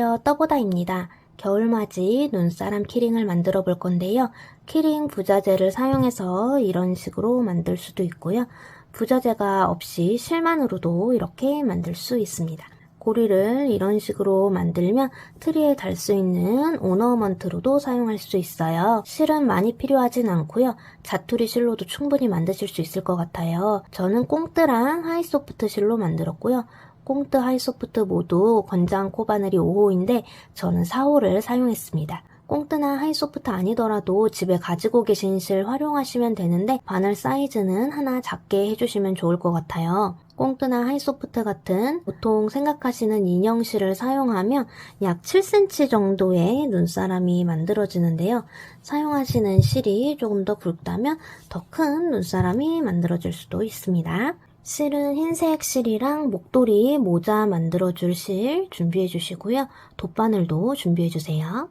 안녕하세요, 떠보다입니다. 겨울맞이 눈사람 키링을 만들어 볼 건데요. 키링 부자재를 사용해서 이런 식으로 만들 수도 있고요. 부자재가 없이 실만으로도 이렇게 만들 수 있습니다. 고리를 이런 식으로 만들면 트리에 달 수 있는 오너먼트로도 사용할 수 있어요. 실은 많이 필요하진 않고요. 자투리 실로도 충분히 만드실 수 있을 것 같아요. 저는 꽁뜨랑 하이소프트 실로 만들었고요. 꽁뜨 하이소프트 모두 권장 코바늘이 5호인데 저는 4호를 사용했습니다. 꽁뜨나 하이소프트 아니더라도 집에 가지고 계신 실 활용하시면 되는데 바늘 사이즈는 하나 작게 해주시면 좋을 것 같아요. 꽁뜨나 하이소프트 같은 보통 생각하시는 인형실을 사용하면 약 7cm 정도의 눈사람이 만들어지는데요. 사용하시는 실이 조금 더 굵다면 더 큰 눈사람이 만들어질 수도 있습니다. 실은 흰색 실이랑 목도리 모자 만들어줄 실 준비해 주시고요. 돗바늘도 준비해 주세요.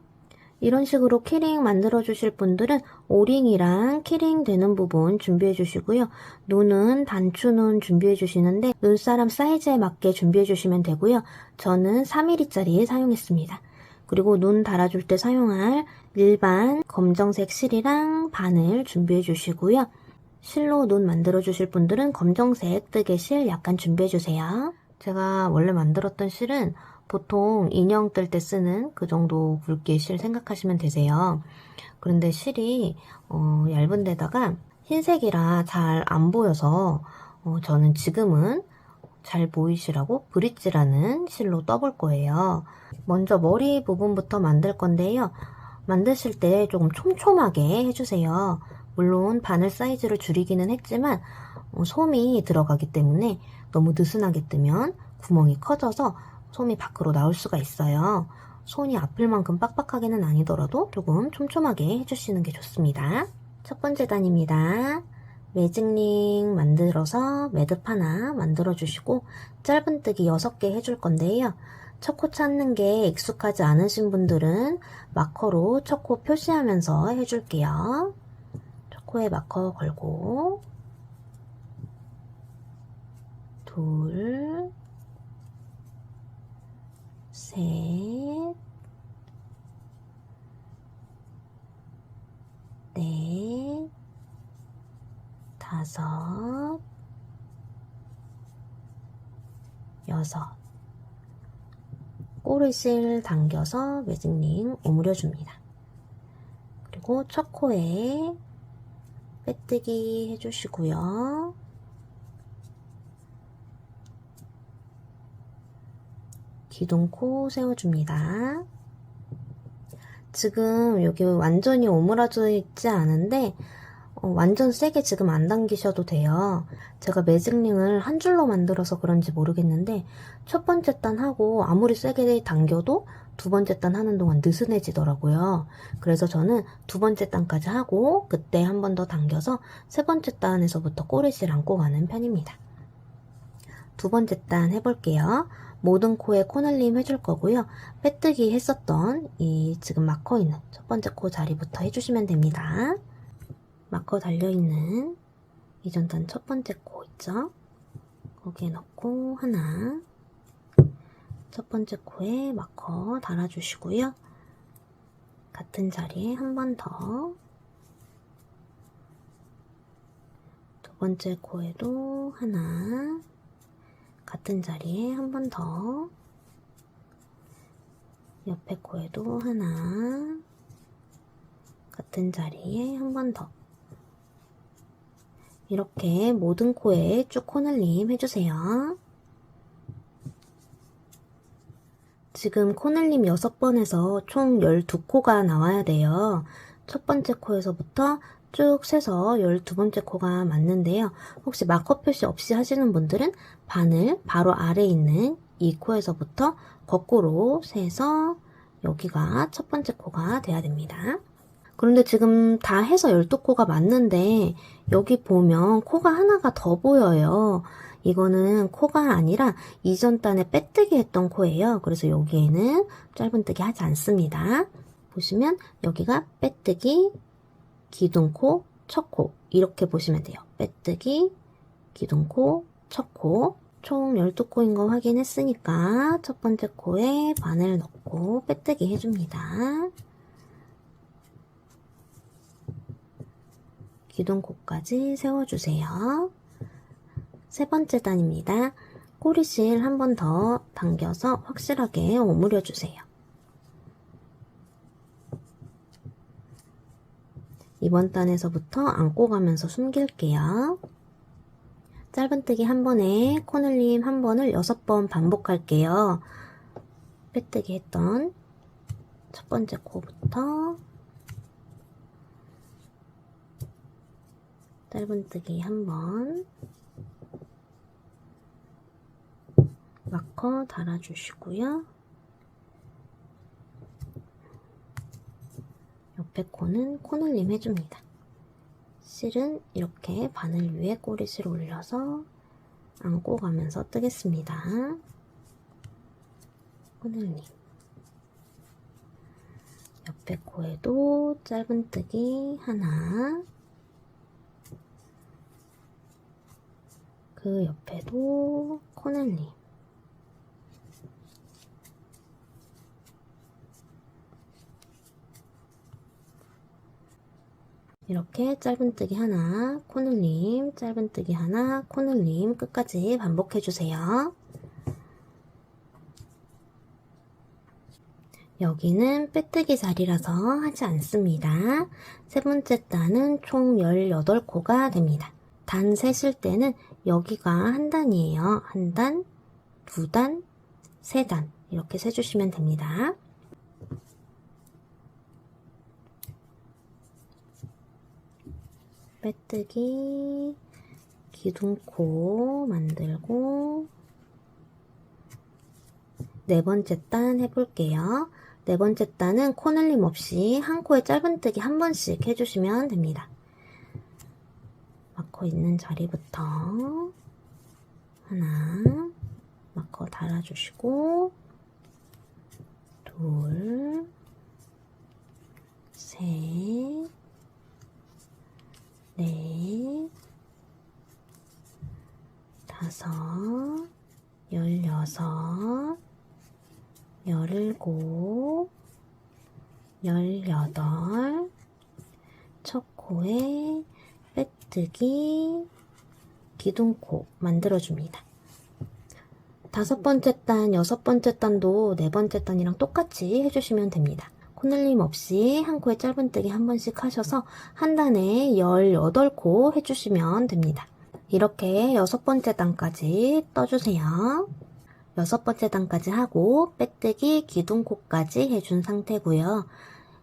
이런 식으로 키링 만들어 주실 분들은 오링이랑 키링 되는 부분 준비해 주시고요. 눈은 단추눈 준비해 주시는데 눈사람 사이즈에 맞게 준비해 주시면 되고요. 저는 3mm짜리 사용했습니다. 그리고 눈 달아줄 때 사용할 일반 검정색 실이랑 바늘 준비해 주시고요. 실로 눈 만들어 주실 분들은 검정색 뜨개실 약간 준비해 주세요. 제가 원래 만들었던 실은 보통 인형 뜰 때 쓰는 그 정도 굵기의 실 생각하시면 되세요. 그런데 실이 얇은 데다가 흰색이라 잘 안 보여서 저는 지금은 잘 보이시라고 브릿지라는 실로 떠볼 거예요. 먼저 머리 부분부터 만들 건데요. 만드실 때 조금 촘촘하게 해주세요. 물론 바늘 사이즈를 줄이기는 했지만 솜이 들어가기 때문에 너무 느슨하게 뜨면 구멍이 커져서 솜이 밖으로 나올 수가 있어요. 손이 아플 만큼 빡빡하게는 아니더라도 조금 촘촘하게 해주시는 게 좋습니다. 첫 번째 단입니다. 매직링 만들어서 매듭 하나 만들어 주시고 짧은뜨기 6개 해줄 건데요. 첫 코 찾는 게 익숙하지 않으신 분들은 마커로 첫 코 표시하면서 해줄게요. 첫 코에 마커 걸고 둘, 셋, 넷, 다섯, 여섯. 꼬리실 당겨서 매직링 오므려줍니다. 그리고 첫 코에 빼뜨기 해주시고요. 기둥코 세워줍니다. 지금 여기 완전히 오므라져 있지 않은데 완전 세게 지금 안 당기셔도 돼요. 제가 매직링을 한 줄로 만들어서 그런지 모르겠는데 첫 번째 단 하고 아무리 세게 당겨도 두 번째 단 하는 동안 느슨해지더라고요. 그래서 저는 두 번째 단까지 하고 그때 한 번 더 당겨서 세 번째 단에서부터 꼬리실 안고 가는 편입니다. 두 번째 단 해볼게요. 모든 코에 코늘림 해줄 거고요. 빼뜨기 했었던 이 지금 마커 있는 첫 번째 코 자리부터 해주시면 됩니다. 마커 달려있는 이전 단 첫 번째 코 있죠? 거기에 넣고 하나, 첫 번째 코에 마커 달아주시고요. 같은 자리에 한 번 더, 두 번째 코에도 하나, 같은 자리에 한 번 더, 옆에 코에도 하나, 같은 자리에 한 번 더. 이렇게 모든 코에 쭉 코늘림 해주세요. 지금 코늘림 6번에서 총 12코가 나와야 돼요. 첫 번째 코에서부터 쭉 세서 12번째 코가 맞는데요. 혹시 마커 표시 없이 하시는 분들은 바늘 바로 아래에 있는 이 코에서부터 거꾸로 세서 여기가 첫 번째 코가 돼야 됩니다. 그런데 지금 다 해서 12코가 맞는데 여기 보면 코가 하나가 더 보여요. 이거는 코가 아니라 이전 단에 빼뜨기 했던 코예요. 그래서 여기에는 짧은뜨기 하지 않습니다. 보시면 여기가 빼뜨기, 기둥코, 첫 코 이렇게 보시면 돼요. 빼뜨기, 기둥코, 첫 코. 총 12코인 거 확인했으니까 첫 번째 코에 바늘 넣고 빼뜨기 해줍니다. 기둥코까지 세워주세요. 세 번째 단입니다. 꼬리실 한 번 더 당겨서 확실하게 오므려 주세요. 이번 단에서부터 안고 가면서 숨길게요. 짧은뜨기 한 번에 코늘림 한 번을 6번 반복할게요. 빼뜨기 했던 첫 번째 코부터 짧은뜨기 한 번, 마커 달아주시고요. 옆에 코는 코늘림 해줍니다. 실은 이렇게 바늘 위에 꼬리실 올려서 안고 가면서 뜨겠습니다. 코늘림. 옆에 코에도 짧은뜨기 하나, 그 옆에도 코늘림. 이렇게 짧은뜨기 하나, 코늘림, 짧은뜨기 하나, 코늘림 끝까지 반복해주세요. 여기는 빼뜨기 자리라서 하지 않습니다. 세 번째 단은 총 18코가 됩니다. 단 세실 때는 여기가 한 단이에요. 한 단, 두 단, 세 단 이렇게 세주시면 됩니다. 빼뜨기, 기둥코 만들고 네 번째 단 해볼게요. 네 번째 단은 코늘림 없이 한 코에 짧은뜨기 한 번씩 해주시면 됩니다. 마커 있는 자리부터 하나, 마커 달아주시고 둘, 셋, 넷, 다섯, 16, 17, 18, 첫 코에 빼뜨기, 기둥코 만들어줍니다. 다섯 번째 단, 여섯 번째 단도 네 번째 단이랑 똑같이 해주시면 됩니다. 코늘림 없이 한 코에 짧은뜨기 한 번씩 하셔서 한 단에 18코 해주시면 됩니다. 이렇게 여섯 번째 단까지 떠주세요. 여섯 번째 단까지 하고 빼뜨기, 기둥코까지 해준 상태고요.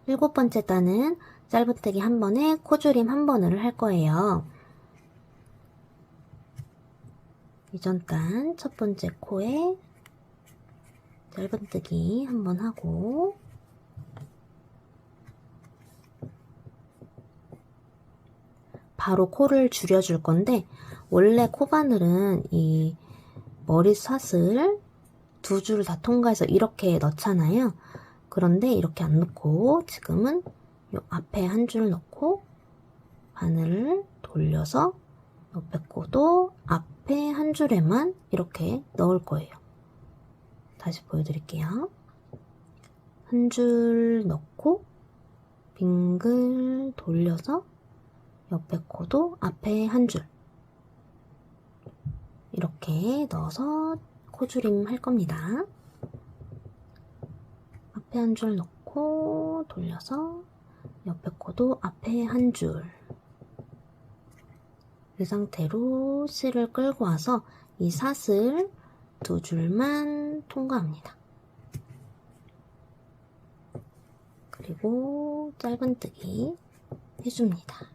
일곱 번째 단은 짧은뜨기 한 번에 코줄임 한 번을 할 거예요. 이전 단 첫 번째 코에 짧은뜨기 한 번 하고 바로 코를 줄여줄 건데 원래 코바늘은 이 머리샷을 두 줄 다 통과해서 이렇게 넣잖아요. 그런데 이렇게 안 넣고 지금은 요 앞에 한 줄 넣고 바늘을 돌려서 옆에 코도 앞에 한 줄에만 이렇게 넣을 거예요. 다시 보여드릴게요. 한 줄 넣고 빙글 돌려서 옆에 코도 앞에 한 줄 이렇게 넣어서 코줄임 할 겁니다. 앞에 한 줄 넣고 돌려서 옆에 코도 앞에 한 줄. 이 상태로 실을 끌고 와서 이 샷을 두 줄만 통과합니다. 그리고 짧은뜨기 해줍니다.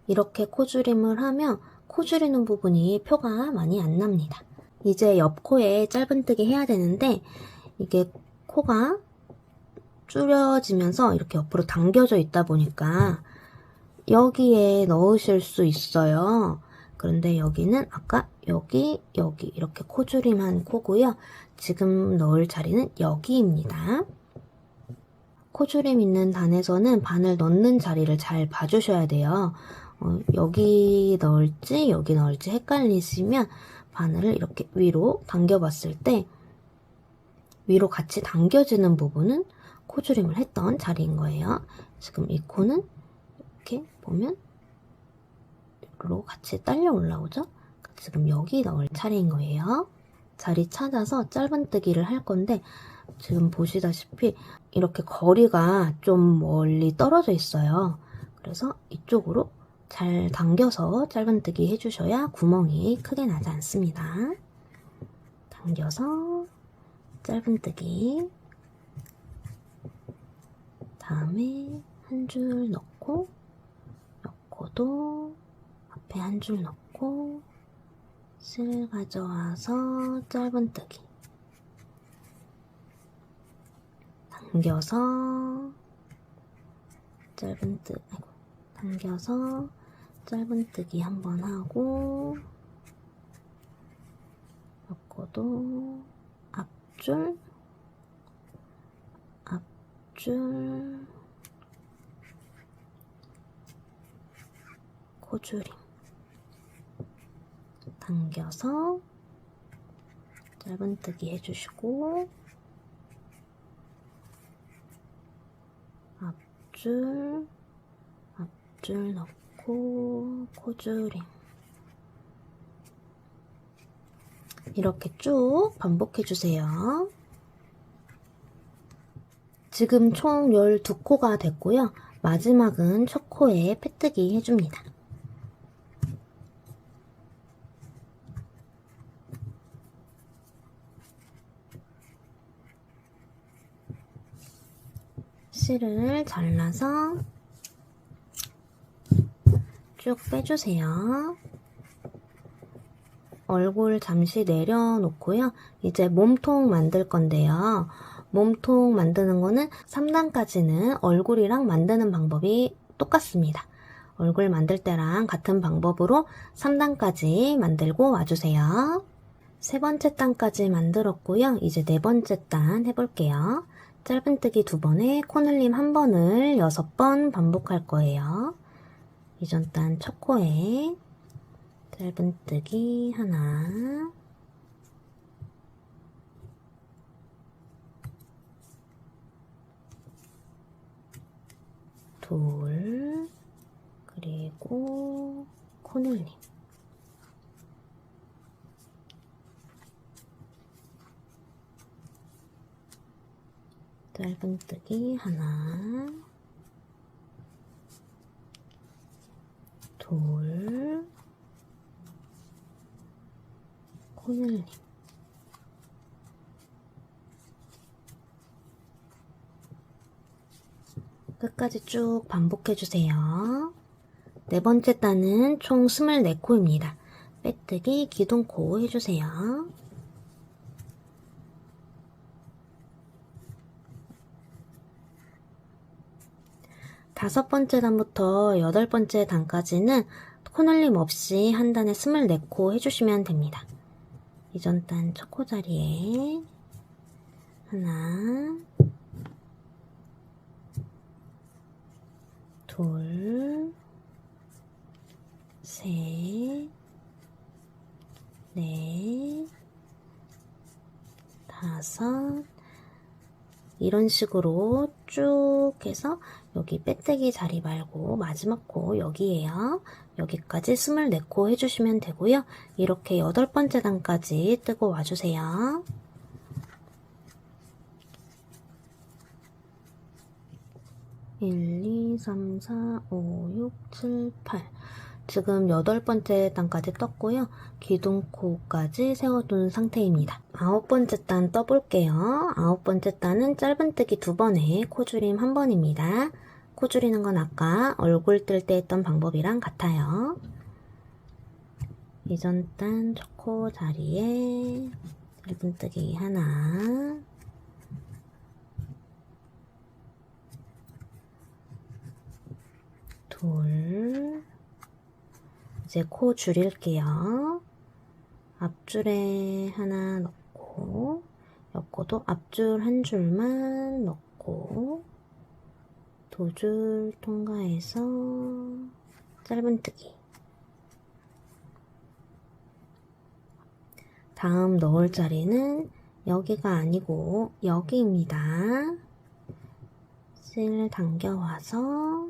이렇게 코줄임을 하면 코 줄이는 부분이 표가 많이 안 납니다. 이제 옆 코에 짧은뜨기 해야 되는데 이게 코가 줄여지면서 이렇게 옆으로 당겨져 있다 보니까 여기에 넣으실 수 있어요. 그런데 여기는 아까 여기 이렇게 코줄임한 코고요. 지금 넣을 자리는 여기입니다. 코줄임 있는 단에서는 바늘 넣는 자리를 잘 봐주셔야 돼요. 여기 넣을지 여기 넣을지 헷갈리시면 바늘을 이렇게 위로 당겨봤을 때 위로 같이 당겨지는 부분은 코줄임을 했던 자리인 거예요. 지금 이 코는 이렇게 보면 위로 같이 딸려 올라오죠? 지금 여기 넣을 차례인 거예요. 자리 찾아서 짧은뜨기를 할 건데 지금 보시다시피 이렇게 거리가 좀 멀리 떨어져 있어요. 그래서 이쪽으로 잘 당겨서 짧은뜨기 해주셔야 구멍이 크게 나지 않습니다. 당겨서 짧은뜨기, 다음에 한 줄 넣고 여기도 앞에 한 줄 넣고 실 가져와서 짧은뜨기, 당겨서 당겨서 짧은뜨기 한번 하고 여기도 앞줄 코줄임, 당겨서 짧은뜨기 해주시고 앞줄 넣고 코줄임, 이렇게 쭉 반복해주세요. 지금 총 12코가 됐고요. 마지막은 첫 코에 패뜨기 해줍니다. 실을 잘라서 쭉 빼주세요. 얼굴 잠시 내려놓고요. 이제 몸통 만들 건데요. 몸통 만드는 거는 3단까지는 얼굴이랑 만드는 방법이 똑같습니다. 얼굴 만들 때랑 같은 방법으로 3단까지 만들고 와주세요. 세 번째 단까지 만들었고요. 이제 네 번째 단 해볼게요. 짧은뜨기 2번에 코늘림 1번을 6번 반복할 거예요. 이전 단 첫 코에 짧은뜨기 하나, 둘, 그리고 코늘림, 짧은뜨기 하나, 둘, 코늘림, 끝까지 쭉 반복해주세요. 네 번째 단은 총 24코입니다. 빼뜨기, 기둥코 해주세요. 다섯 번째 단부터 여덟 번째 단까지는 코늘림 없이 한 단에 24코 해주시면 됩니다. 이전 단 첫 코 자리에 하나, 둘, 셋, 넷, 다섯, 이런 식으로 쭉 해서 여기 빼뜨기 자리 말고 마지막 코 여기에요. 여기까지 24코 해주시면 되고요. 이렇게 여덟 번째 단까지 뜨고 와주세요. 일, 이, 삼, 사, 오, 육, 칠, 팔. 지금 여덟 번째 단까지 떴고요. 기둥코까지 세워둔 상태입니다. 아홉 번째 단 떠볼게요. 아홉 번째 단은 짧은뜨기 2번에 코줄임 1번입니다. 코 줄이는 건 아까 얼굴 뜰 때 했던 방법이랑 같아요. 이전 단 첫 코 자리에 짧은뜨기 하나, 둘, 이제 코 줄일게요. 앞줄에 하나 넣고 여기도 앞줄 한 줄만 넣고 두 줄 통과해서 짧은뜨기, 다음 넣을 자리는 여기가 아니고 여기입니다. 실 당겨와서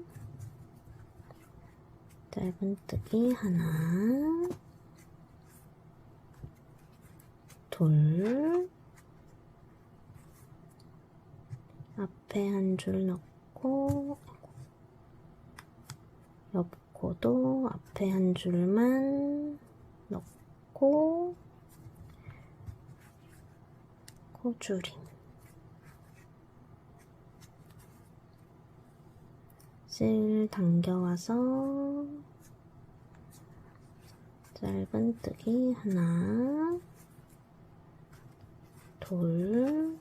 짧은뜨기 하나, 둘, 앞에 한 줄 넣고 옆 코도 앞에 한 줄만 넣고 코줄임, 실 당겨와서 짧은뜨기 하나, 둘,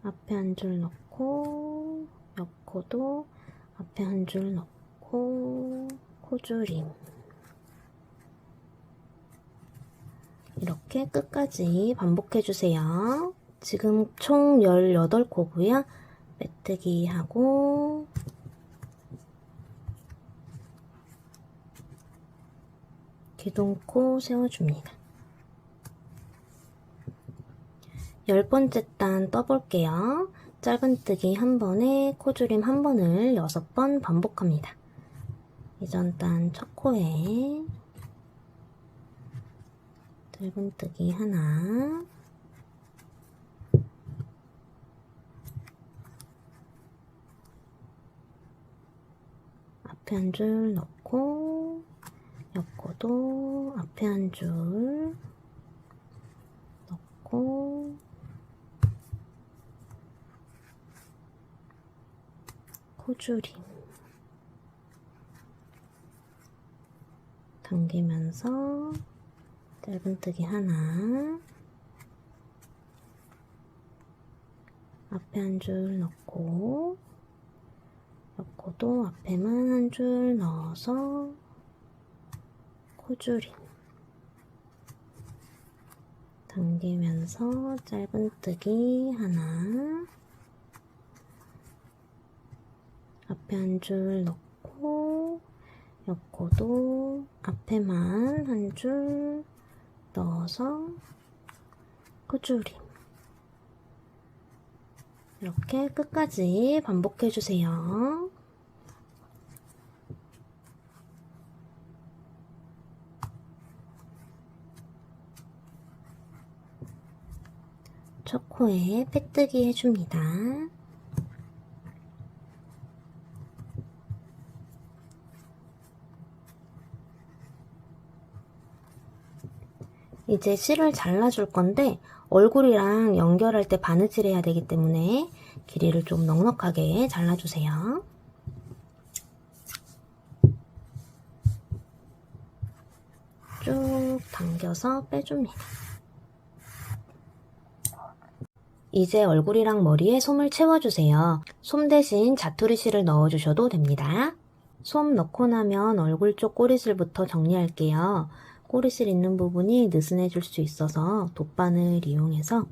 앞에 한 줄 넣고 옆 코도 앞에 한 줄 넣고 코줄임. 이렇게 끝까지 반복해주세요. 지금 총 18코고요. 빼뜨기 하고 기둥코 세워줍니다. 10번째 단 떠볼게요. 짧은뜨기 한 번에 코줄임 한 번을 6번 반복합니다. 이전 단 첫 코에 짧은뜨기 하나, 앞에 한 줄 넣고 옆 코도 앞에 한 줄 넣고 코줄임 당기면서 짧은뜨기 하나, 앞에 한 줄 넣고 옆 코도 앞에만 한 줄 넣어서 코줄임 당기면서 짧은뜨기 하나, 앞에 한 줄 넣고 옆 코도 앞에만 한 줄 넣어서 코줄임. 이렇게 끝까지 반복해주세요. 첫 코에 빼뜨기 해줍니다. 이제 실을 잘라줄 건데 얼굴이랑 연결할 때 바느질 해야 되기 때문에 길이를 좀 넉넉하게 잘라주세요. 쭉 당겨서 빼줍니다. 이제 얼굴이랑 머리에 솜을 채워주세요. 솜 대신 자투리 실을 넣어주셔도 됩니다. 솜 넣고 나면 얼굴 쪽 꼬리실부터 정리할게요. 꼬리실 있는 부분이 느슨해질 수 있어서 돗바늘 이용해서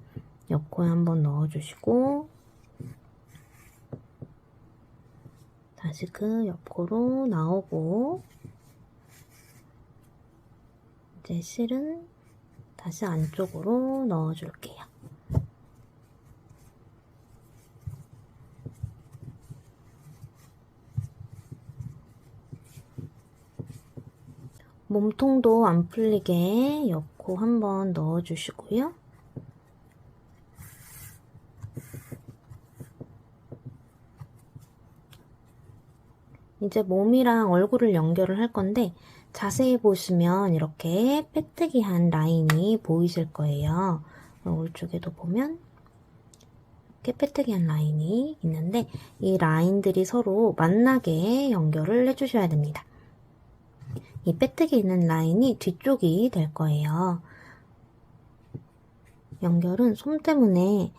옆코에 한번 넣어주시고 다시 그 옆코로 나오고 이제 실은 다시 안쪽으로 넣어줄게요. 몸통도 안 풀리게 옆코 한번 넣어주시고요. 이제 몸이랑 얼굴을 연결을 할 건데 자세히 보시면 이렇게 빼뜨기한 라인이 보이실 거예요. 얼굴 쪽에도 보면 이렇게 빼뜨기한 라인이 있는데 이 라인들이 서로 만나게 연결을 해주셔야 됩니다. 이 빼뜨기 있는 라인이 뒤쪽이 될 거예요. 연결은 솜 때문에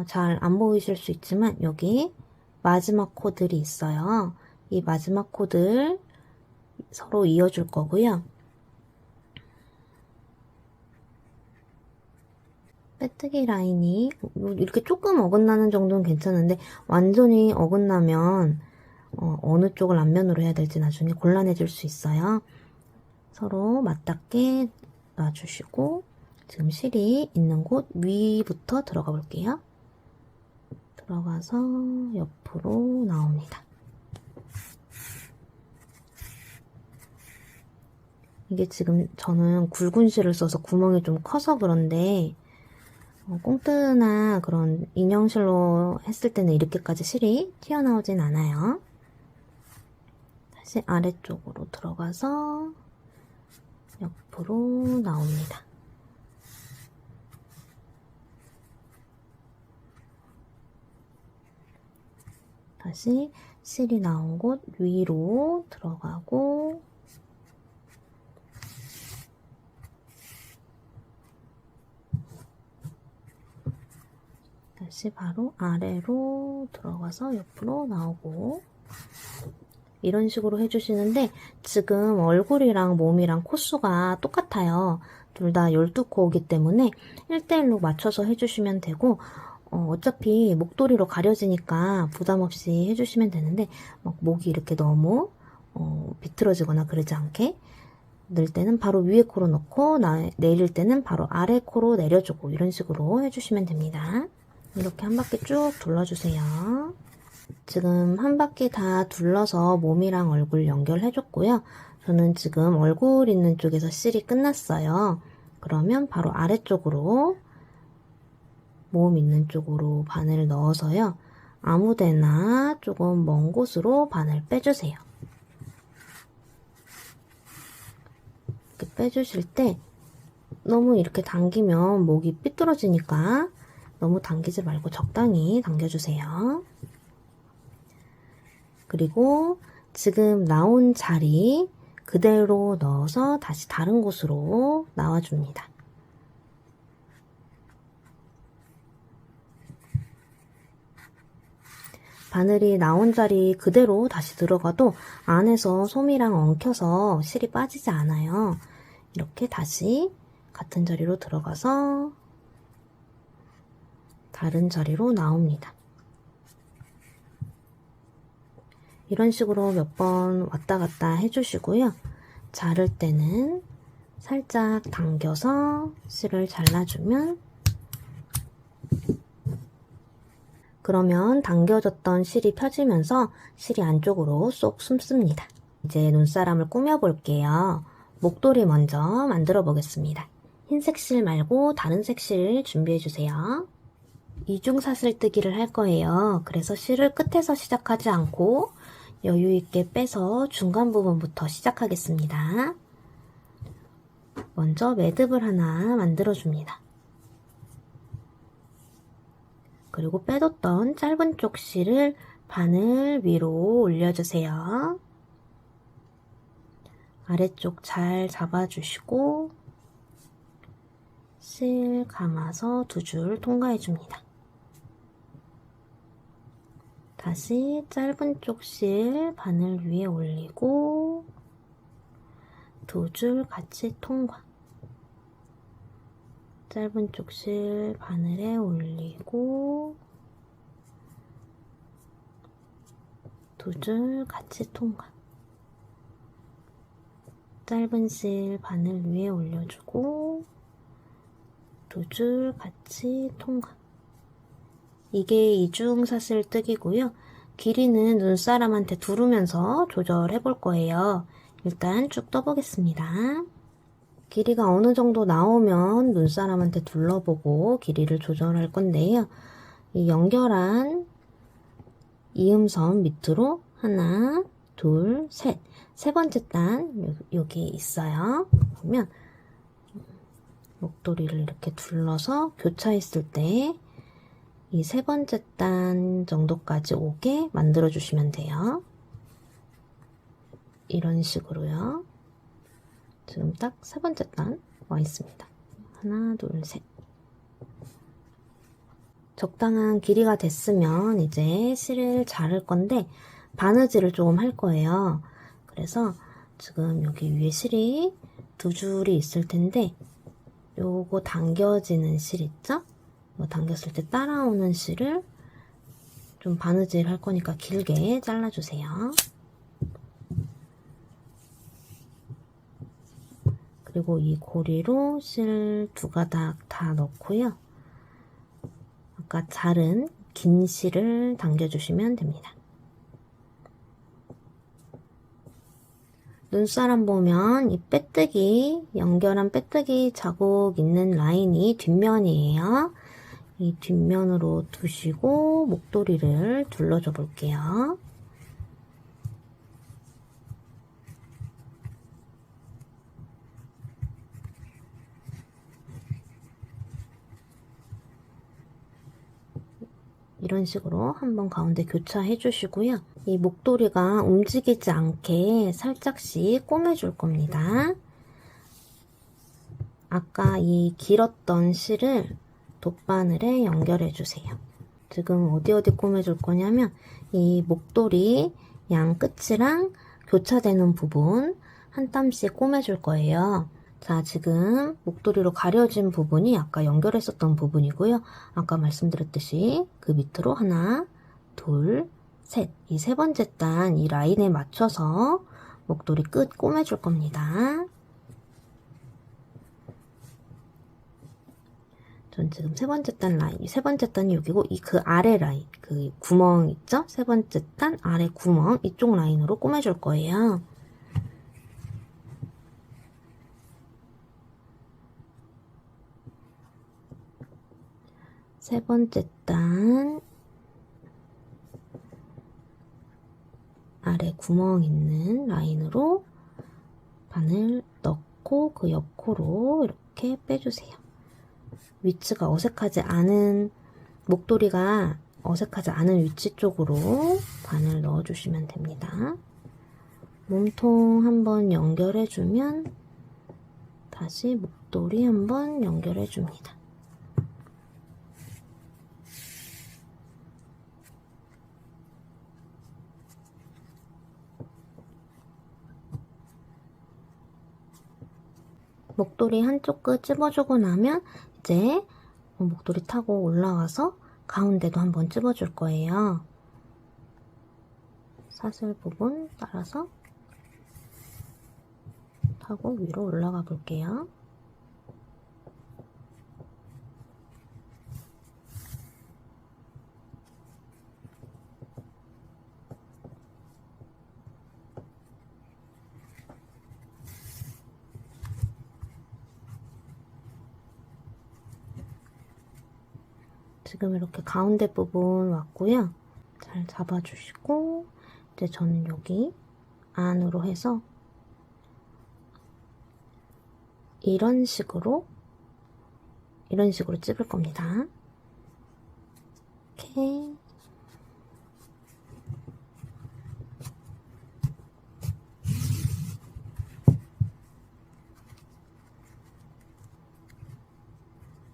잘 안 보이실 수 있지만 여기 마지막 코들이 있어요. 이 마지막 코들 서로 이어줄 거고요. 빼뜨기 라인이 이렇게 조금 어긋나는 정도는 괜찮은데 완전히 어긋나면 어느 쪽을 앞면으로 해야 될지 나중에 곤란해질 수 있어요. 서로 맞닿게 놔주시고 지금 실이 있는 곳 위부터 들어가 볼게요. 들어가서 옆으로 나옵니다. 이게 지금 저는 굵은 실을 써서 구멍이 좀 커서 그런데 꽁뜨나 그런 인형실로 했을 때는 이렇게까지 실이 튀어나오진 않아요. 다시 아래쪽으로 들어가서 옆으로 나옵니다. 다시 실이 나온 곳 위로 들어가고 다시 바로 아래로 들어가서 옆으로 나오고 이런 식으로 해주시는데 지금 얼굴이랑 몸이랑 코수가 똑같아요. 둘 다 12코이기 때문에 1대1로 맞춰서 해주시면 되고 어차피 목도리로 가려지니까 부담 없이 해주시면 되는데 막 목이 이렇게 너무 비틀어지거나 그러지 않게 넣을 때는 바로 위에 코로 넣고 내릴 때는 바로 아래 코로 내려주고 이런 식으로 해주시면 됩니다. 이렇게 한 바퀴 쭉 둘러주세요. 지금 한 바퀴 다 둘러서 몸이랑 얼굴 연결해줬고요. 저는 지금 얼굴 있는 쪽에서 실이 끝났어요. 그러면 바로 아래쪽으로 몸 있는 쪽으로 바늘을 넣어서요. 아무데나 조금 먼 곳으로 바늘 빼주세요. 이렇게 빼주실 때 너무 이렇게 당기면 목이 삐뚤어지니까 너무 당기지 말고 적당히 당겨주세요. 그리고 지금 나온 자리 그대로 넣어서 다시 다른 곳으로 나와줍니다. 바늘이 나온 자리 그대로 다시 들어가도 안에서 솜이랑 엉켜서 실이 빠지지 않아요. 이렇게 다시 같은 자리로 들어가서 다른 자리로 나옵니다. 이런 식으로 몇 번 왔다 갔다 해주시고요. 자를 때는 살짝 당겨서 실을 잘라주면 그러면 당겨졌던 실이 펴지면서 실이 안쪽으로 쏙 숨습니다. 이제 눈사람을 꾸며볼게요. 목도리 먼저 만들어 보겠습니다. 흰색 실 말고 다른 색 실 준비해주세요. 이중사슬뜨기를 할 거예요. 그래서 실을 끝에서 시작하지 않고 여유있게 빼서 중간 부분부터 시작하겠습니다. 먼저 매듭을 하나 만들어줍니다. 그리고 빼뒀던 짧은 쪽 실을 바늘 위로 올려주세요. 아래쪽 잘 잡아주시고 실 감아서 두 줄 통과해줍니다. 다시 짧은 쪽 실 바늘 위에 올리고 두 줄 같이 통과. 짧은 쪽 실 바늘에 올리고 두 줄 같이 통과. 짧은 실 바늘 위에 올려주고 두 줄 같이 통과. 이게 이중사슬 뜨기고요. 길이는 눈사람한테 두르면서 조절해 볼 거예요. 일단 쭉 떠보겠습니다. 길이가 어느 정도 나오면 눈사람한테 둘러보고 길이를 조절할 건데요. 이 연결한 이음선 밑으로 하나, 둘, 셋. 세 번째 단 여기 있어요. 그러면 목도리를 이렇게 둘러서 교차했을 때 이 세 번째 단 정도까지 오게 만들어 주시면 돼요. 이런 식으로요. 지금 딱 세 번째 단 와 있습니다. 하나, 둘, 셋. 적당한 길이가 됐으면 이제 실을 자를 건데 바느질을 조금 할 거예요. 그래서 지금 여기 위에 실이 두 줄이 있을 텐데 요거 당겨지는 실 있죠? 이거 당겼을 때 따라오는 실을 좀 바느질 할 거니까 길게 잘라주세요. 그리고 이 고리로 실 2가닥 다 넣고요. 아까 자른 긴 실을 당겨주시면 됩니다. 눈사람 보면 이 빼뜨기, 연결한 빼뜨기 자국 있는 라인이 뒷면이에요. 이 뒷면으로 두시고 목도리를 둘러줘 볼게요. 이런 식으로 한번 가운데 교차해 주시고요. 이 목도리가 움직이지 않게 살짝씩 꼬매줄 겁니다. 아까 이 길었던 실을 돗바늘에 연결해 주세요. 지금 어디 꼬매줄 거냐면 이 목도리 양 끝이랑 교차되는 부분 한 땀씩 꼬매줄 거예요. 자, 지금 목도리로 가려진 부분이 아까 연결했었던 부분이고요. 아까 말씀드렸듯이 그 밑으로 하나, 둘, 셋. 이 세 번째 단 이 라인에 맞춰서 목도리 끝 꼬매줄 겁니다. 전 지금 세 번째 단 라인, 세 번째 단이 여기고 이 그 아래 라인, 그 구멍 있죠? 세 번째 단 아래 구멍 이쪽 라인으로 꼬매줄 거예요. 세 번째 단 아래 구멍 있는 라인으로 바늘 넣고 그 옆코로 이렇게 빼주세요. 위치가 어색하지 않은, 목도리가 어색하지 않은 위치 쪽으로 바늘 넣어주시면 됩니다. 몸통 한번 연결해주면 다시 목도리 한번 연결해줍니다. 목도리 한쪽 끝 찝어주고 나면 이제 목도리 타고 올라와서 가운데도 한번 찝어줄 거예요. 사슬 부분 따라서 타고 위로 올라가 볼게요. 지금 이렇게 가운데 부분 왔고요. 잘 잡아주시고 이제 저는 여기 안으로 해서 이런 식으로 찝을 겁니다. 이렇게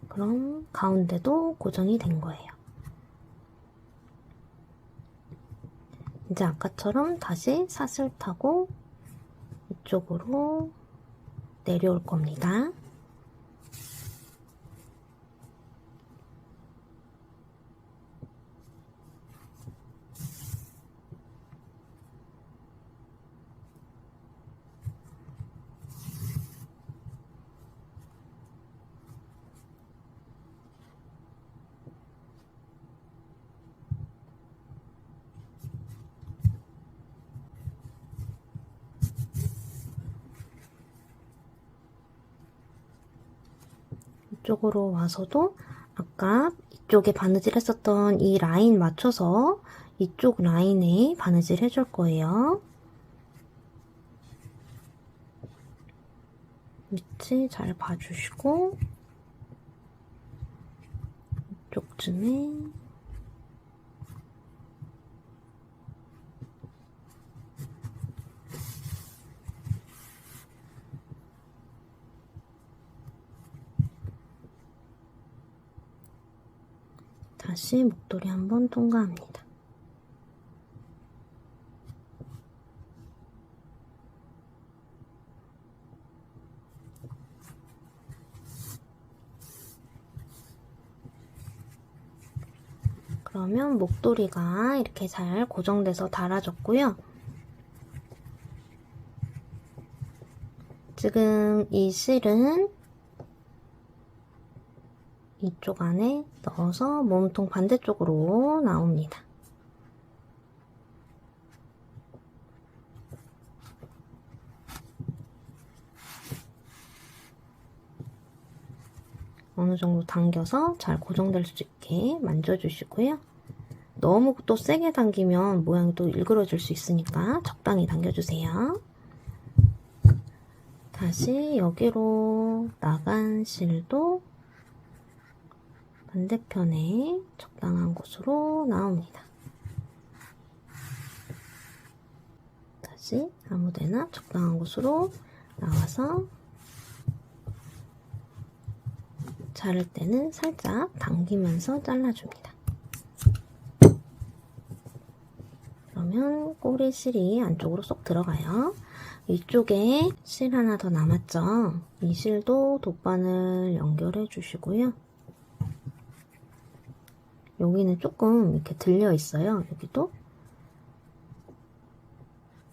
그럼 가운데도 고정이 된 거예요. 이제 아까처럼 다시 사슬 타고 이쪽으로 내려올 겁니다. 이쪽으로 와서도 아까 이쪽에 바느질 했었던 이 라인 맞춰서 이쪽 라인에 바느질 해줄 거예요. 위치 잘 봐주시고 이쪽쯤에 다시 목도리 한번 통과합니다. 그러면 목도리가 이렇게 잘 고정돼서 달아졌고요. 지금 이 실은 이쪽 안에 넣어서 몸통 반대쪽으로 나옵니다. 어느 정도 당겨서 잘 고정될 수 있게 만져주시고요. 너무 또 세게 당기면 모양이 또 일그러질 수 있으니까 적당히 당겨주세요. 다시 여기로 나간 실도 반대편에 적당한 곳으로 나옵니다. 다시 아무데나 적당한 곳으로 나와서 자를 때는 살짝 당기면서 잘라줍니다. 그러면 꼬리 실이 안쪽으로 쏙 들어가요. 이쪽에 실 하나 더 남았죠? 이 실도 돗바늘 연결해 주시고요. 여기는 조금 이렇게 들려 있어요. 여기도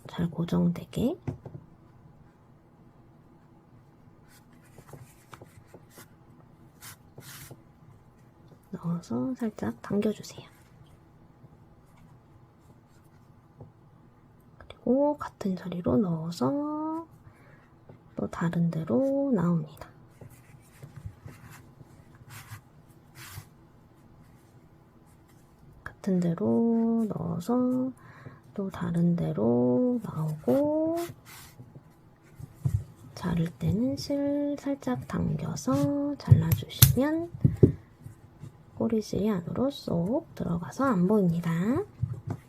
잘 고정되게 넣어서 살짝 당겨주세요. 그리고 같은 자리로 넣어서 또 다른 데로 나옵니다. 같은 데로 넣어서 또 다른 데로 나오고, 자를 때는 실 살짝 당겨서 잘라주시면 꼬리실이 안으로 쏙 들어가서 안 보입니다.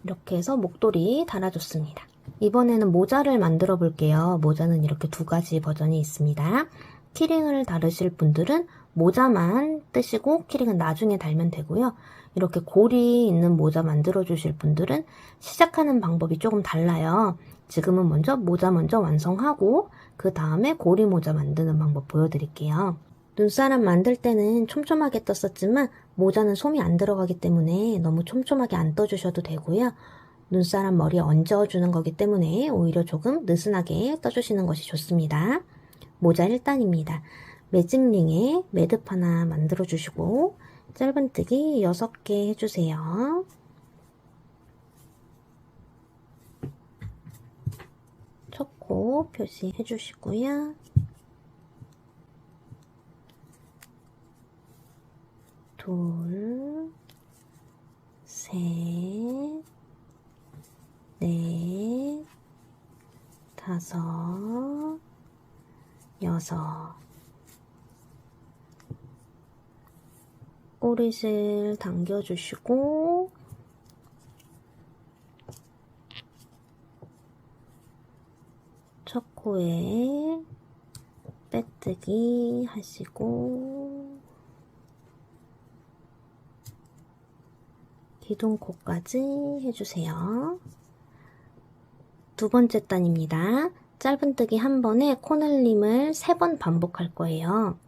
이렇게 해서 목도리 달아줬습니다. 이번에는 모자를 만들어 볼게요. 모자는 이렇게 두 가지 버전이 있습니다. 키링을 달으실 분들은 모자만 뜨시고 키링은 나중에 달면 되고요. 이렇게 골이 있는 모자 만들어 주실 분들은 시작하는 방법이 조금 달라요. 지금은 먼저 모자 먼저 완성하고 그 다음에 고리 모자 만드는 방법 보여드릴게요. 눈사람 만들 때는 촘촘하게 떴었지만 모자는 솜이 안 들어가기 때문에 너무 촘촘하게 안 떠주셔도 되고요. 눈사람 머리에 얹어주는 거기 때문에 오히려 조금 느슨하게 떠주시는 것이 좋습니다. 모자 1단입니다. 매직링에 매듭 하나 만들어 주시고 짧은뜨기 6개 해주세요. 초코 표시해 주시고요. 둘, 셋, 넷, 다섯, 여섯. 꼬리실 당겨주시고 첫 코에 빼뜨기 하시고 기둥코까지 해주세요. 두 번째 단입니다. 짧은뜨기 한 번에 코늘림을 3번 반복할 거예요.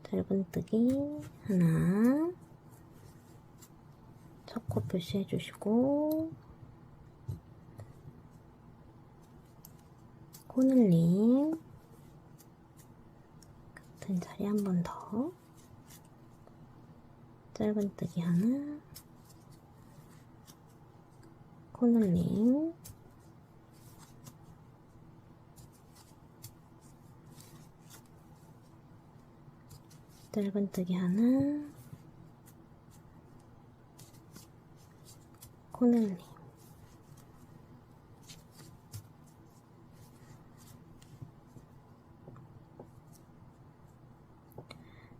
짧은뜨기 하나, 첫 코 표시해 주시고 코늘림 같은 자리 한 번 더, 짧은뜨기 하나, 코늘림 짧은뜨기 하나, 코늘림.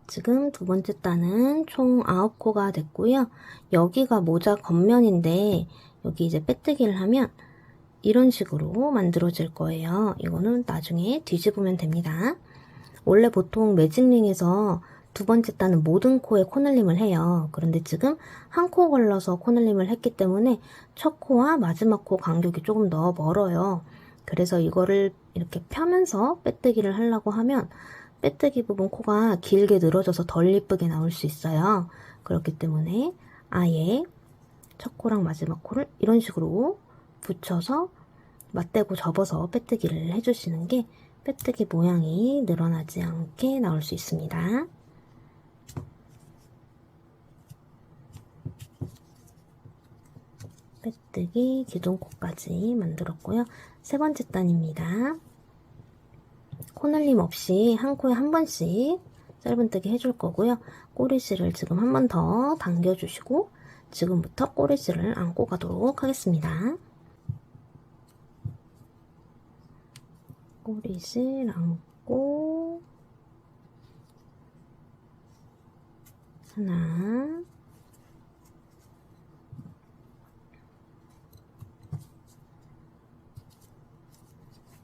지금 두 번째 단은 총 9코가 됐고요. 여기가 모자 겉면인데 여기 이제 빼뜨기를 하면 이런 식으로 만들어질 거예요. 이거는 나중에 뒤집으면 됩니다. 원래 보통 매직링에서 두 번째 단은 모든 코에 코늘림을 해요. 그런데 지금 한 코 걸러서 코늘림을 했기 때문에 첫 코와 마지막 코 간격이 조금 더 멀어요. 그래서 이거를 이렇게 펴면서 빼뜨기를 하려고 하면 빼뜨기 부분 코가 길게 늘어져서 덜 예쁘게 나올 수 있어요. 그렇기 때문에 아예 첫 코랑 마지막 코를 이런 식으로 붙여서 맞대고 접어서 빼뜨기를 해주시는 게 빼뜨기 모양이 늘어나지 않게 나올 수 있습니다. 빼뜨기 기둥코까지 만들었고요. 세 번째 단입니다. 코늘림 없이 한 코에 한 번씩 짧은뜨기 해줄 거고요. 꼬리실을 지금 한 번 더 당겨주시고 지금부터 꼬리실을 안고 가도록 하겠습니다. 꼬리실 안고 하나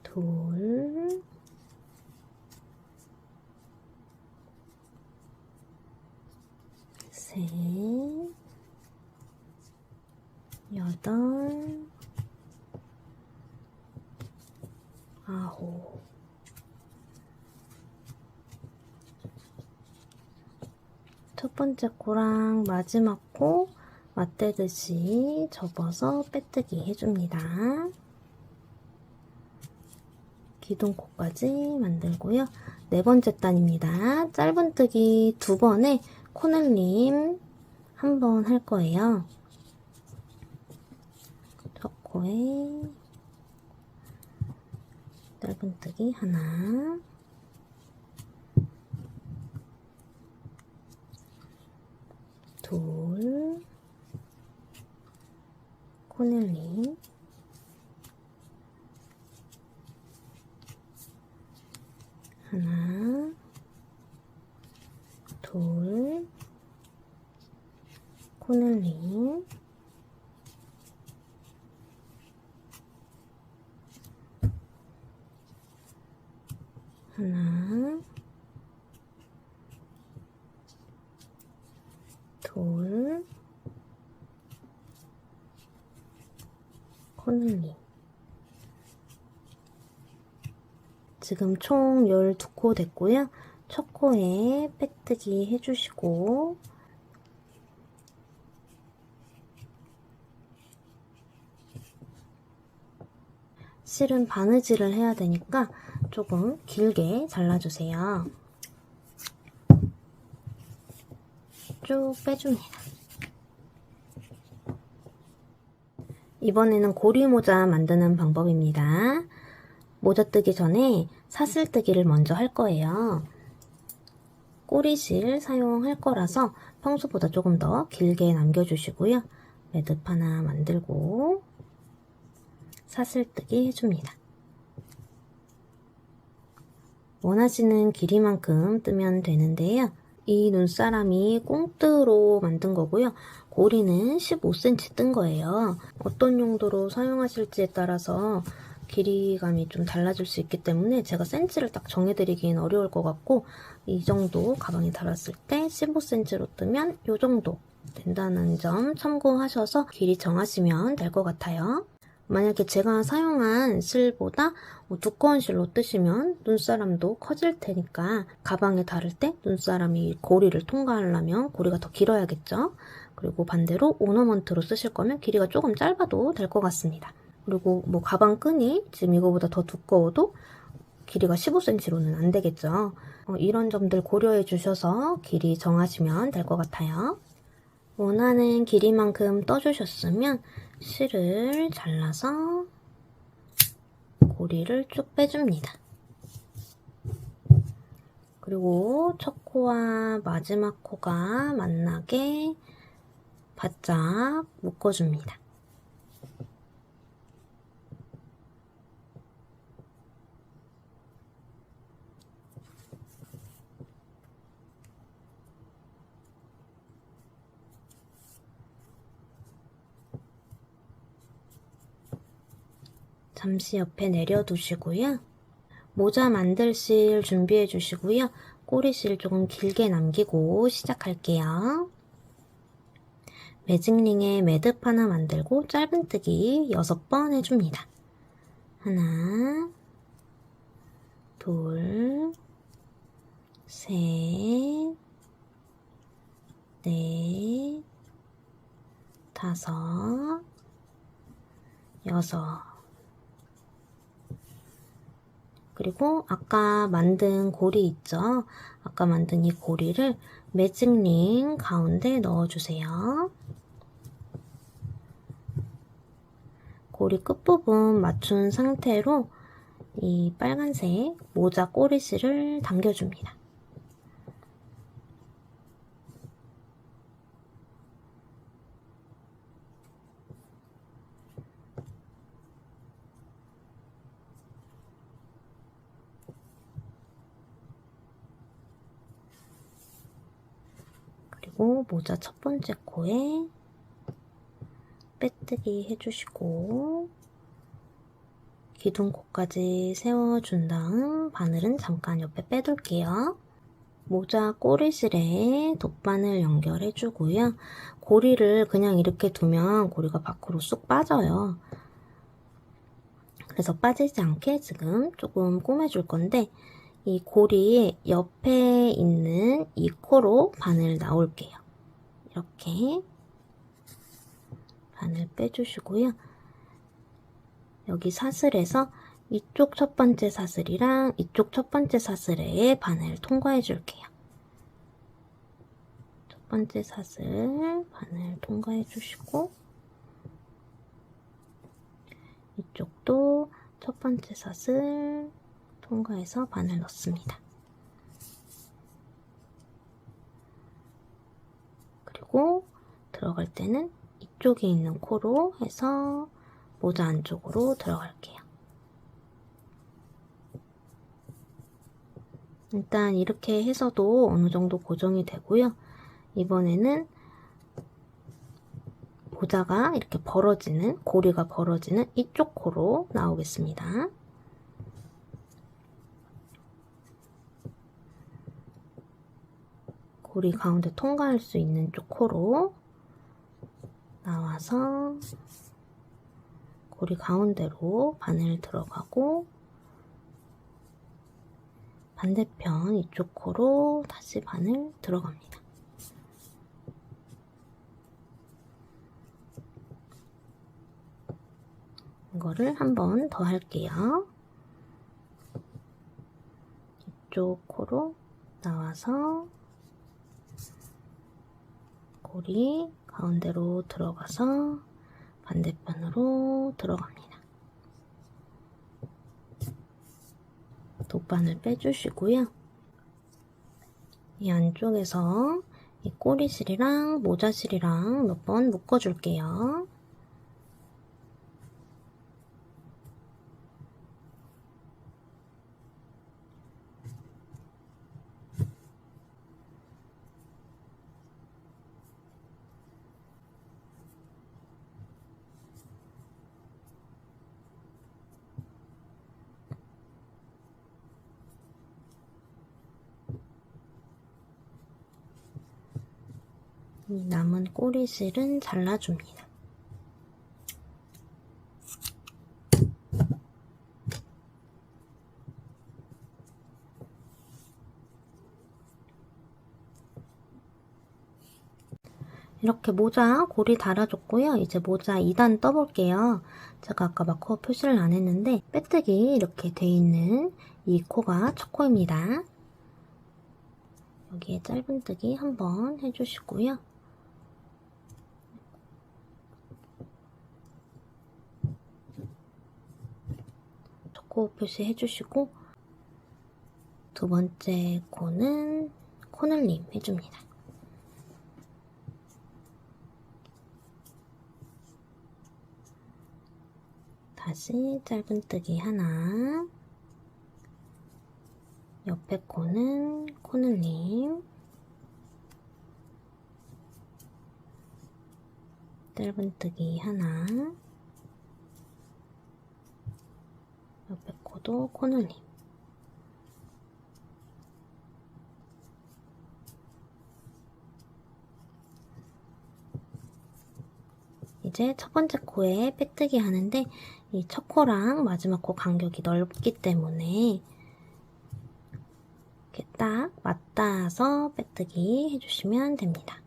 둘 셋 여덟 아홉 첫 번째 코랑 마지막 코 맞대듯이 접어서 빼뜨기 해줍니다. 기둥코까지 만들고요. 네 번째 단입니다. 짧은뜨기 2번에 코늘림 한 번 할 거예요. 첫 코에 짧은뜨기 하나 둘 코늘림 하나 둘 코늘림 하나 둘 코늘림 지금 총 12코 됐고요. 첫 코에 빼뜨기 해주시고 실은 바느질을 해야 되니까 조금 길게 잘라주세요. 쭉 빼줍니다. 이번에는 고리모자 만드는 방법입니다. 모자 뜨기 전에 사슬뜨기를 먼저 할 거예요. 꼬리실 사용할 거라서 평소보다 조금 더 길게 남겨주시고요. 매듭 하나 만들고 사슬뜨기 해줍니다. 원하시는 길이만큼 뜨면 되는데요. 이 눈사람이 꽁뜨로 만든 거고요. 고리는 15cm 뜬 거예요. 어떤 용도로 사용하실지에 따라서 길이감이 좀 달라질 수 있기 때문에 제가 센치를 딱 정해드리기는 어려울 것 같고 이 정도 가방에 달았을 때 15cm로 뜨면 이 정도 된다는 점 참고하셔서 길이 정하시면 될 것 같아요. 만약에 제가 사용한 실보다 두꺼운 실로 뜨시면 눈사람도 커질 테니까 가방에 달을 때 눈사람이 고리를 통과하려면 고리가 더 길어야겠죠. 그리고 반대로 오너먼트로 쓰실 거면 길이가 조금 짧아도 될 것 같습니다. 그리고 뭐 가방 끈이 지금 이거보다 더 두꺼워도 길이가 15cm로는 안 되겠죠. 이런 점들 고려해 주셔서 길이 정하시면 될 것 같아요. 원하는 길이만큼 떠주셨으면 실을 잘라서 고리를 쭉 빼줍니다. 그리고 첫 코와 마지막 코가 만나게 바짝 묶어줍니다. 잠시 옆에 내려두시고요. 모자 만들 실 준비해 주시고요. 꼬리실 조금 길게 남기고 시작할게요. 매직링에 매듭 하나 만들고 짧은뜨기 6번 해줍니다. 하나, 둘, 셋, 넷, 다섯, 여섯, 그리고 아까 만든 고리 있죠? 아까 만든 이 고리를 매직링 가운데 넣어주세요. 고리 끝부분 맞춘 상태로 이 빨간색 모자 꼬리실을 당겨줍니다. 그리고 모자 첫 번째 코에 빼뜨기 해주시고 기둥코까지 세워준 다음 바늘은 잠깐 옆에 빼둘게요. 모자 꼬리실에 돗바늘 연결해주고요. 고리를 그냥 이렇게 두면 고리가 밖으로 쑥 빠져요. 그래서 빠지지 않게 지금 조금 꼬매줄 건데 이 고리 옆에 있는 이 코로 바늘 나올게요. 이렇게 바늘 빼주시고요. 여기 사슬에서 이쪽 첫 번째 사슬이랑 이쪽 첫 번째 사슬에 바늘 통과해 줄게요. 첫 번째 사슬 바늘 통과해 주시고 이쪽도 첫 번째 사슬 통과해서 바늘 넣습니다. 그리고 들어갈 때는 이쪽에 있는 코로 해서 모자 안쪽으로 들어갈게요. 일단 이렇게 해서도 어느 정도 고정이 되고요. 이번에는 모자가 이렇게 벌어지는, 고리가 벌어지는 이쪽 코로 나오겠습니다. 고리 가운데 통과할 수 있는 쪽 코로 나와서 고리 가운데로 바늘 들어가고 반대편 이쪽 코로 다시 바늘 들어갑니다. 이거를 한 번 더 할게요. 이쪽 코로 나와서 고리 가운데로 들어가서 반대편으로 들어갑니다. 돗바늘 빼주시고요. 이 안쪽에서 이 꼬리실이랑 모자실이랑 몇 번 묶어줄게요. 이 남은 꼬리실은 잘라줍니다. 이렇게 모자 고리 달아줬고요. 이제 모자 2단 떠볼게요. 제가 아까 마커 표시를 안 했는데 빼뜨기 이렇게 돼 있는 이 코가 첫 코입니다. 여기에 짧은뜨기 한번 해주시고요. 첫 코 표시 해주시고 두 번째 코는 코늘림 해줍니다. 다시 짧은뜨기 하나, 옆에 코는 코늘림, 짧은뜨기 하나, 옆에 코도 코늘림. 이제 첫 번째 코에 빼뜨기 하는데 이 첫 코랑 마지막 코 간격이 넓기 때문에 이렇게 딱 맞닿아서 빼뜨기 해주시면 됩니다.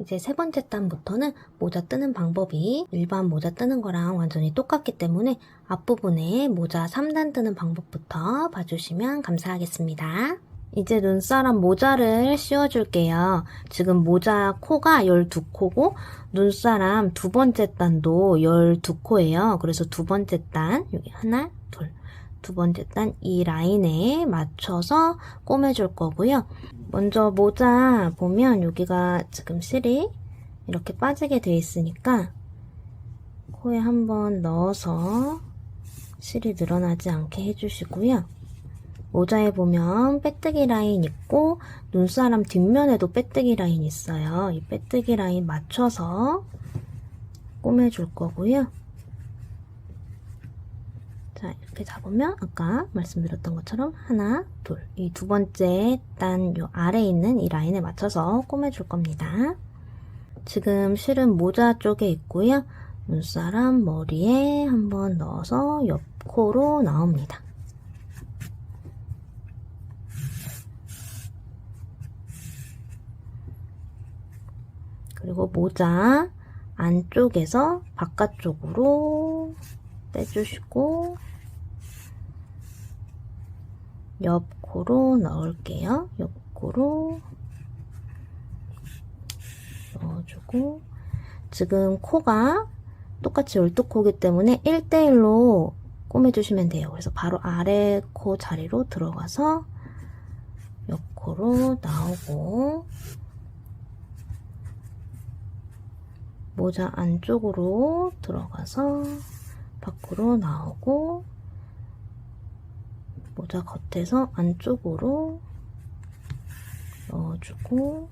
이제 세 번째 단부터는 모자 뜨는 방법이 일반 모자 뜨는 거랑 완전히 똑같기 때문에 앞부분에 모자 3단 뜨는 방법부터 봐주시면 감사하겠습니다. 이제 눈사람 모자를 씌워줄게요. 지금 모자 코가 12코고 눈사람 두 번째 단도 12코예요. 그래서 두 번째 단, 여기 하나, 둘, 두 번째 단 이 라인에 맞춰서 꼬매줄 거고요. 먼저 모자 보면 여기가 지금 실이 이렇게 빠지게 돼 있으니까 코에 한번 넣어서 실이 늘어나지 않게 해주시고요. 모자에 보면 빼뜨기 라인 있고 눈사람 뒷면에도 빼뜨기 라인 있어요. 이 빼뜨기 라인 맞춰서 꼬매줄 거고요. 자, 이렇게 잡으면 아까 말씀드렸던 것처럼 하나, 둘, 이 두 번째 단 요 아래에 있는 이 라인에 맞춰서 꼬매줄 겁니다. 지금 실은 모자 쪽에 있고요. 눈사람 머리에 한번 넣어서 옆코로 나옵니다. 그리고 모자 안쪽에서 바깥쪽으로 빼주시고 옆코로 넣을게요. 옆코로 넣어주고 지금 코가 똑같이 12코이기 때문에 1대1로 꼬매주시면 돼요. 그래서 바로 아래 코 자리로 들어가서 옆코로 나오고 모자 안쪽으로 들어가서 밖으로 나오고 모자 겉에서 안쪽으로 넣어주고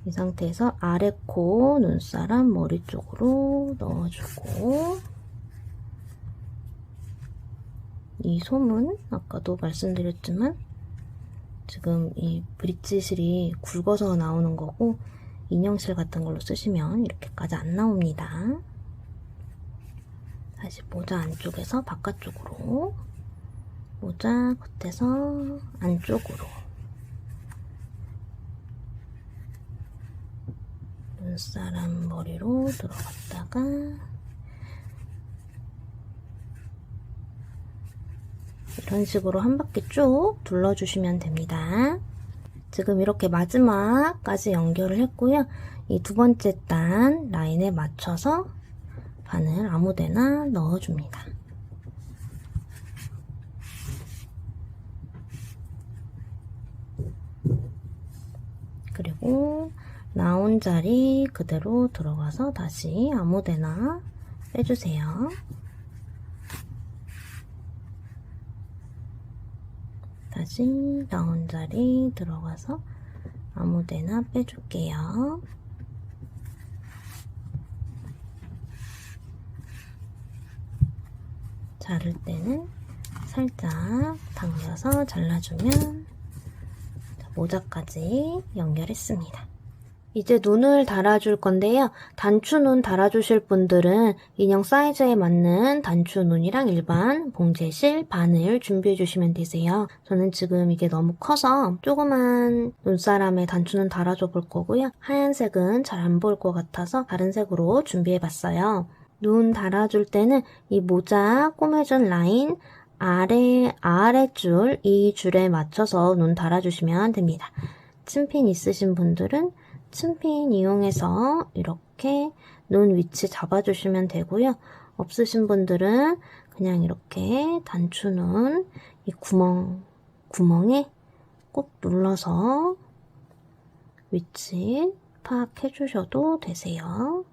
이 상태에서 아래 코 눈사람 머리 쪽으로 넣어주고 이 솜은 아까도 말씀드렸지만 지금 이 브릿지실이 굵어서 나오는 거고 인형실 같은 걸로 쓰시면 이렇게까지 안 나옵니다. 다시 모자 안쪽에서 바깥쪽으로 모자 겉에서 안쪽으로 눈사람 머리로 들어갔다가 이런 식으로 한 바퀴 쭉 둘러주시면 됩니다. 지금 이렇게 마지막까지 연결을 했고요. 이 두 번째 단 라인에 맞춰서 바늘 아무데나 넣어줍니다. 그리고 나온 자리 그대로 들어가서 다시 아무데나 빼주세요. 다시 나온 자리 들어가서 아무데나 빼줄게요. 자를 때는 살짝 당겨서 잘라주면 모자까지 연결했습니다. 이제 눈을 달아줄 건데요. 단추 눈 달아주실 분들은 인형 사이즈에 맞는 단추 눈이랑 일반 봉제실 바늘 준비해 주시면 되세요. 저는 지금 이게 너무 커서 조그만 눈사람에 단추 눈 달아줘 볼 거고요. 하얀색은 잘 안 보일 것 같아서 다른 색으로 준비해 봤어요. 눈 달아줄 때는 이 모자 꼬매준 라인 아래줄 이 줄에 맞춰서 눈 달아주시면 됩니다. 침핀 있으신 분들은 침핀 이용해서 이렇게 눈 위치 잡아주시면 되고요. 없으신 분들은 그냥 이렇게 단추눈 이 구멍에 꼭 눌러서 위치 파악해 주셔도 되세요.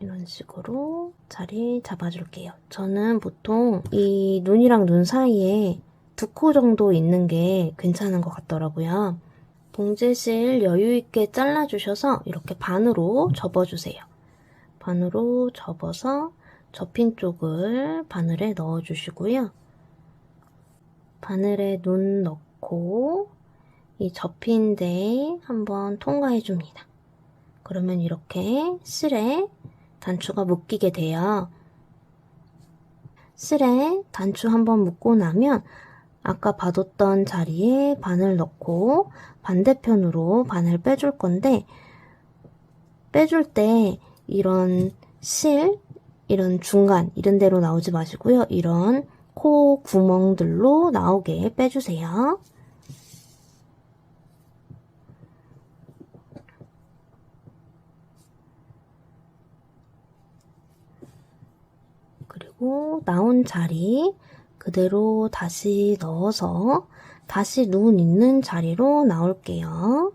이런 식으로 자리 잡아줄게요. 저는 보통 이 눈이랑 눈 사이에 2코 정도 있는 게 괜찮은 것 같더라고요. 봉제실 여유있게 잘라주셔서 이렇게 반으로 접어주세요. 반으로 접어서 접힌 쪽을 바늘에 넣어주시고요. 바늘에 눈 넣고 이 접힌 데 한번 통과해줍니다. 그러면 이렇게 실에 단추가 묶이게 돼요. 실에 단추 한번 묶고 나면 아까 봐뒀던 자리에 바늘 넣고 반대편으로 바늘 빼줄 건데, 빼줄 때 이런 이런 중간, 이런 데로 나오지 마시고요. 이런 코 구멍들로 나오게 빼주세요. 그리고 나온 자리 그대로 다시 넣어서 다시 눈 있는 자리로 나올게요.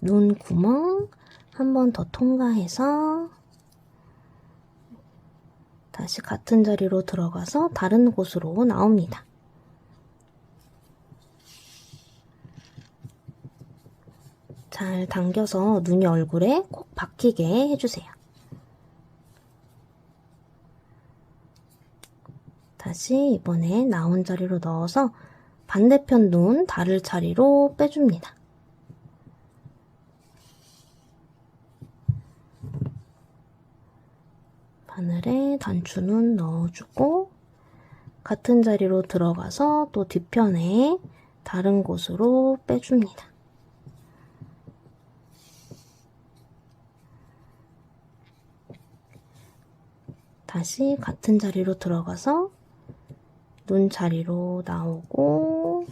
눈 구멍 한 번 더 통과해서 다시 같은 자리로 들어가서 다른 곳으로 나옵니다. 잘 당겨서 눈이 얼굴에 콕 박히게 해주세요. 다시 이번에 나온 자리로 넣어서 반대편 눈 다를 자리로 빼줍니다. 바늘에 단추눈 넣어주고 같은 자리로 들어가서 또 뒤편에 다른 곳으로 빼줍니다. 다시 같은 자리로 들어가서 눈 자리로 나오고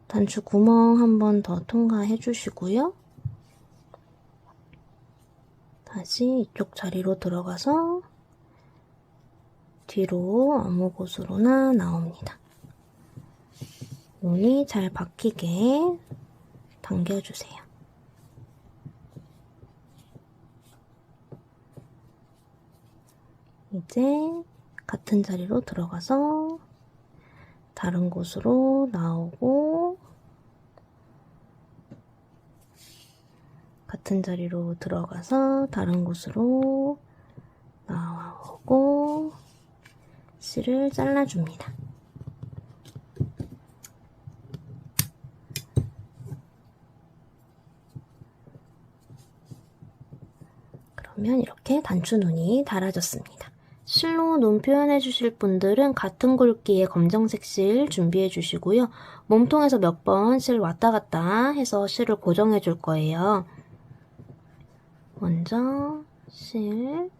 단추 구멍 한 번 더 통과해 주시고요. 다시 이쪽 자리로 들어가서 뒤로 아무 곳으로나 나옵니다. 눈이 잘 박히게 당겨주세요. 이제 같은 자리로 들어가서 다른 곳으로 나오고 같은 자리로 들어가서 다른 곳으로 나오고 실을 잘라줍니다. 그러면 이렇게 단추눈이 달아졌습니다. 실로 눈 표현해 주실 분들은 같은 굵기의 검정색 실 준비해 주시고요. 몸통에서 몇 번 실 왔다 갔다 해서 실을 고정해 줄 거예요. 먼저 실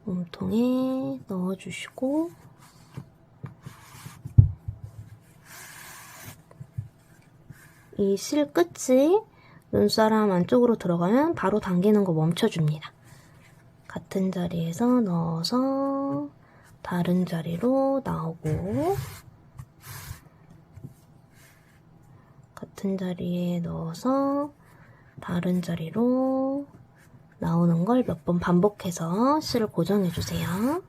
몸통에 넣어주시고 이 실 끝이 눈사람 안쪽으로 들어가면 바로 당기는 거 멈춰줍니다. 같은 자리에서 넣어서 다른 자리로 나오고 같은 자리에 넣어서 다른 자리로 나오는 걸 몇 번 반복해서 실을 고정해 주세요.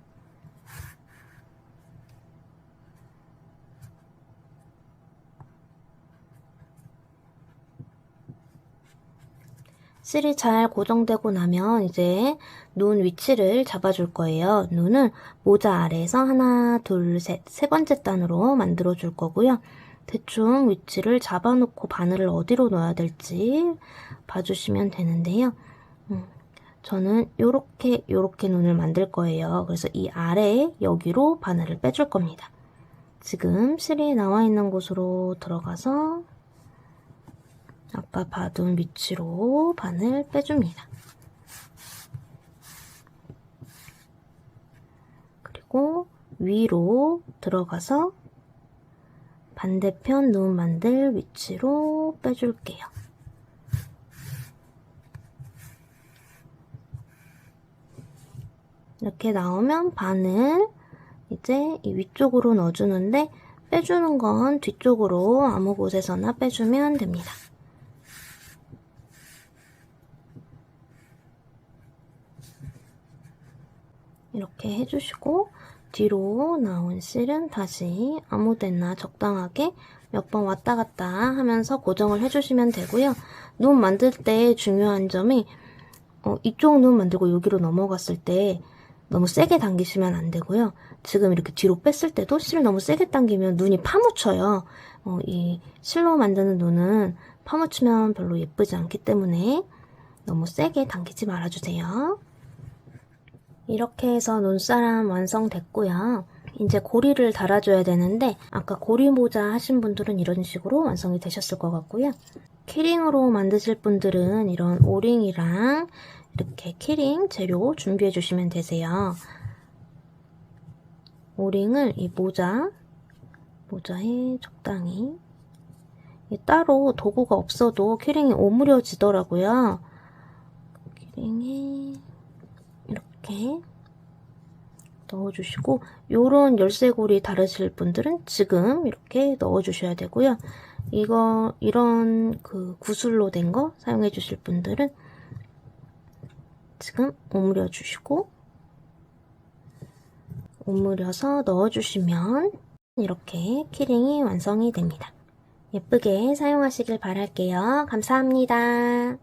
실이 잘 고정되고 나면 이제 눈 위치를 잡아줄 거예요. 눈은 모자 아래에서 하나, 둘, 셋, 세 번째 단으로 만들어 줄 거고요. 대충 위치를 잡아놓고 바늘을 어디로 넣어야 될지 봐주시면 되는데요. 저는 요렇게 눈을 만들 거예요. 그래서 이 아래에 여기로 바늘을 빼줄 겁니다. 지금 실이 나와 있는 곳으로 들어가서 아까 봐둔 위치로 바늘 빼줍니다. 그리고 위로 들어가서 반대편 눈 만들 위치로 빼줄게요. 이렇게 나오면 바늘 이제 이 위쪽으로 넣어주는데 빼주는 건 뒤쪽으로 아무 곳에서나 빼주면 됩니다. 이렇게 해주시고 뒤로 나온 실은 다시 아무 데나 적당하게 몇 번 왔다 갔다 하면서 고정을 해주시면 되고요. 눈 만들 때 중요한 점이 이쪽 눈 만들고 여기로 넘어갔을 때 너무 세게 당기시면 안 되고요. 지금 이렇게 뒤로 뺐을 때도 실을 너무 세게 당기면 눈이 파묻혀요. 이 실로 만드는 눈은 파묻히면 별로 예쁘지 않기 때문에 너무 세게 당기지 말아주세요. 이렇게 해서 눈사람 완성됐고요. 이제 고리를 달아줘야 되는데 아까 고리 모자 하신 분들은 이런 식으로 완성이 되셨을 것 같고요. 키링으로 만드실 분들은 이런 오링이랑 이렇게 키링 재료 준비해 주시면 되세요. 오링을 이 모자에 적당히, 따로 도구가 없어도 키링이 오므려지더라고요. 키링에 이렇게 넣어주시고, 요런 열쇠고리 다르실 분들은 지금 이렇게 넣어주셔야 되고요. 이런 그 구슬로 된 거 사용해 주실 분들은 지금 오므려 주시고, 오므려서 넣어주시면 이렇게 키링이 완성이 됩니다. 예쁘게 사용하시길 바랄게요. 감사합니다.